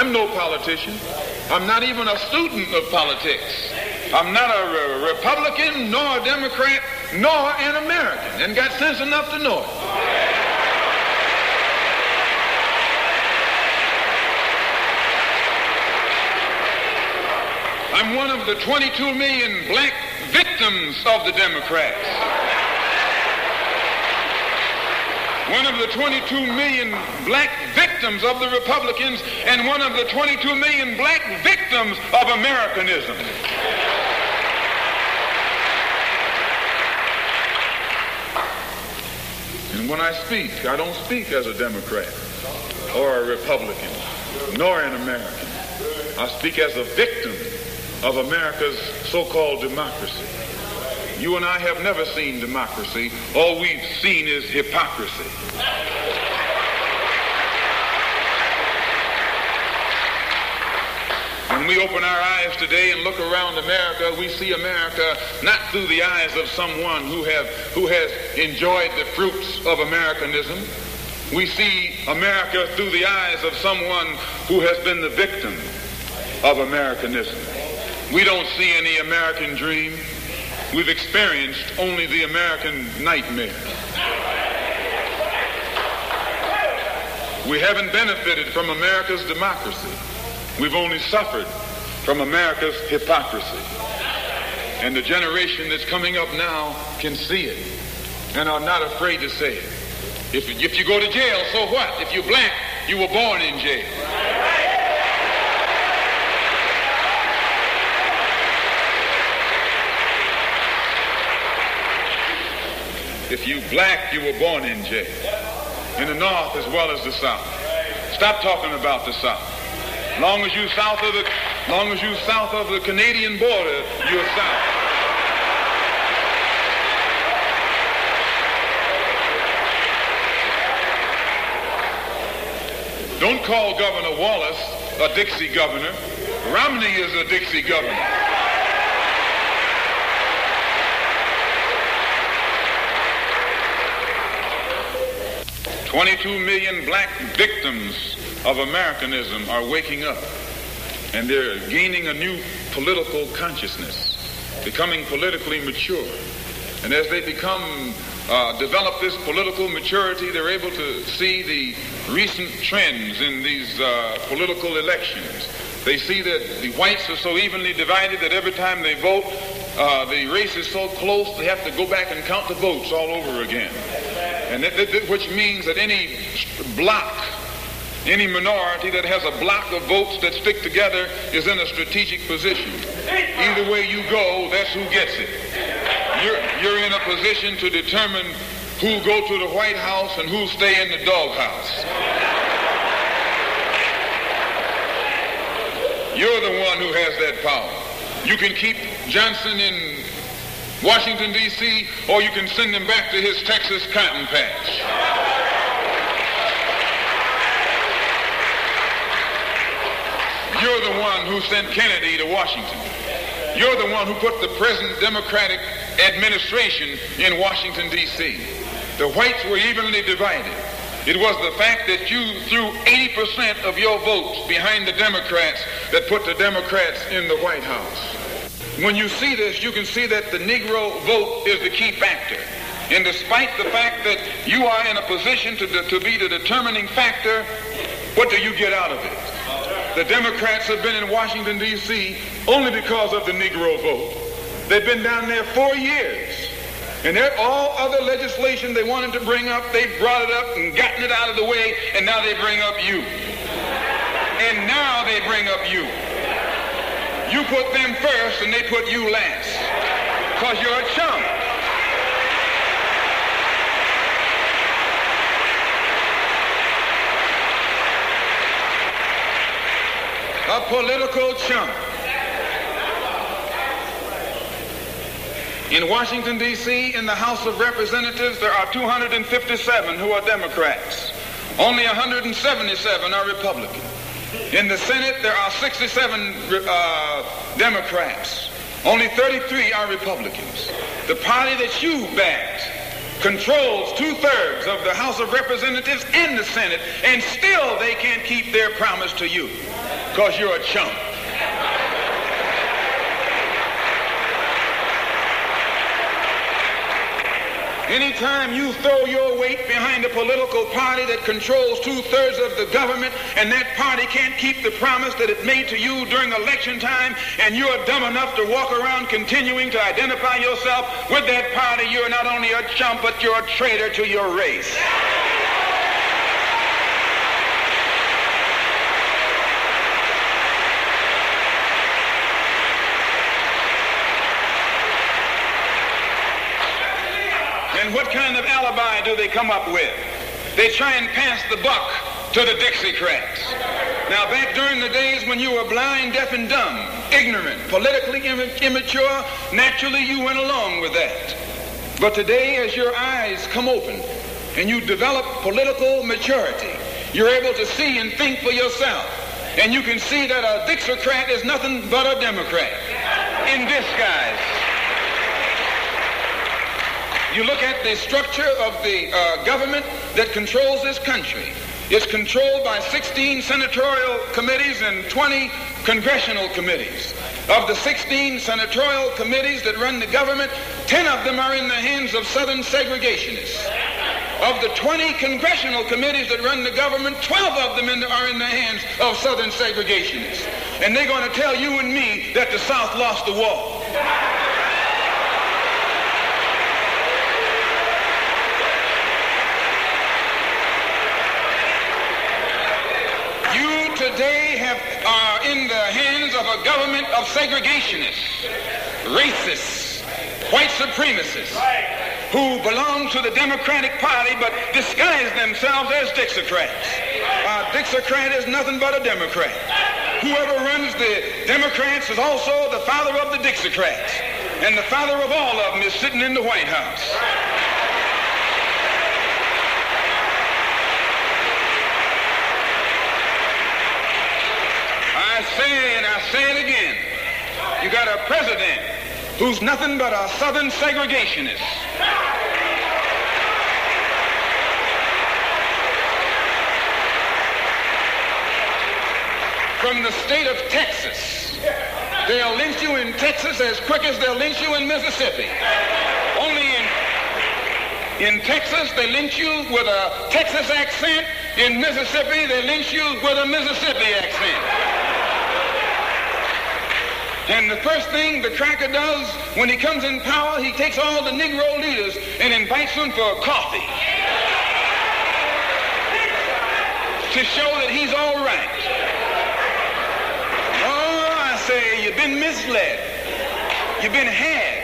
I'm no politician. I'm not even a student of politics. I'm not a Republican, nor a Democrat, nor an American, and got sense enough to know it. I'm one of the 22 million black victims of the Democrats. One of the 22 million black victims of the Republicans, and one of the 22 million black victims of Americanism. And when I speak, I don't speak as a Democrat or a Republican, nor an American. I speak as a victim of America's so-called democracy. You and I have never seen democracy. All we've seen is hypocrisy. When we open our eyes today and look around America, we see America not through the eyes of someone who has enjoyed the fruits of Americanism. We see America through the eyes of someone who has been the victim of Americanism. We don't see any American dream. We've experienced only the American nightmare. We haven't benefited from America's democracy. We've only suffered from America's hypocrisy. And the generation that's coming up now can see it and are not afraid to say it. If you go to jail, so what? If you're black, you were born in jail. If you black, you were born in jail. In the North as well as the South. Stop talking about the South. Long as you south of the Canadian border, you're South. Don't call Governor Wallace a Dixie governor. Romney is a Dixie governor. $22 million black victims of Americanism are waking up, and they're gaining a new political consciousness, becoming politically mature. And as they develop this political maturity, they're able to see the recent trends in these political elections. They see that the whites are so evenly divided that every time they vote, the race is so close they have to go back and count the votes all over again. And which means that any block, any minority that has a block of votes that stick together is in a strategic position. Either way you go, that's who gets it. You're in a position to determine who go to the White House and who stay in the doghouse. You're the one who has that power. You can keep Johnson in Washington, D.C., or you can send him back to his Texas cotton patch. You're the one who sent Kennedy to Washington. You're the one who put the present Democratic administration in Washington, D.C. The whites were evenly divided. It was the fact that you threw 80% of your votes behind the Democrats that put the Democrats in the White House. When you see this, you can see that the Negro vote is the key factor. And despite the fact that you are in a position to be the determining factor, what do you get out of it? The Democrats have been in Washington, D.C. only because of the Negro vote. They've been down there 4 years. And all other legislation they wanted to bring up, they brought it up and gotten it out of the way, and now they bring up you. And now they bring up you. You put them first and they put you last. Because you're a chump. A political chump. In Washington, D.C., in the House of Representatives, there are 257 who are Democrats. Only 177 are Republican. In the Senate, there are 67 Democrats. Only 33 are Republicans. The party that you backed controls 2/3 of the House of Representatives and the Senate, and still they can't keep their promise to you because you're a chump. Anytime you throw your weight behind a political party that controls 2/3 of the government, and that party can't keep the promise that it made to you during election time, and you're dumb enough to walk around continuing to identify yourself with that party, you're not only a chump, but you're a traitor to your race. And what kind of alibi do they come up with? They try and pass the buck to the Dixiecrats. Now, back during the days when you were blind, deaf, and dumb, ignorant, politically immature, naturally you went along with that. But today, as your eyes come open and you develop political maturity, you're able to see and think for yourself. And you can see that a Dixiecrat is nothing but a Democrat in disguise. You look at the structure of the government that controls this country. It's controlled by 16 senatorial committees and 20 congressional committees. Of the 16 senatorial committees that run the government, 10 of them are in the hands of Southern segregationists. Of the 20 congressional committees that run the government, 12 of them are in the hands of Southern segregationists. And they're going to tell you and me that the South lost the war. Today are in the hands of a government of segregationists, racists, white supremacists, who belong to the Democratic Party but disguise themselves as Dixiecrats. A Dixiecrat is nothing but a Democrat. Whoever runs the Democrats is also the father of the Dixiecrats, and the father of all of them is sitting in the White House. I say it again. You got a president who's nothing but a Southern segregationist. From the state of Texas. They'll lynch you in Texas as quick as they'll lynch you in Mississippi. Only in Texas, they lynch you with a Texas accent. In Mississippi, they lynch you with a Mississippi accent. And the first thing the cracker does when he comes in power, he takes all the Negro leaders and invites them for coffee to show that he's all right. Oh, I say, you've been misled. You've been had.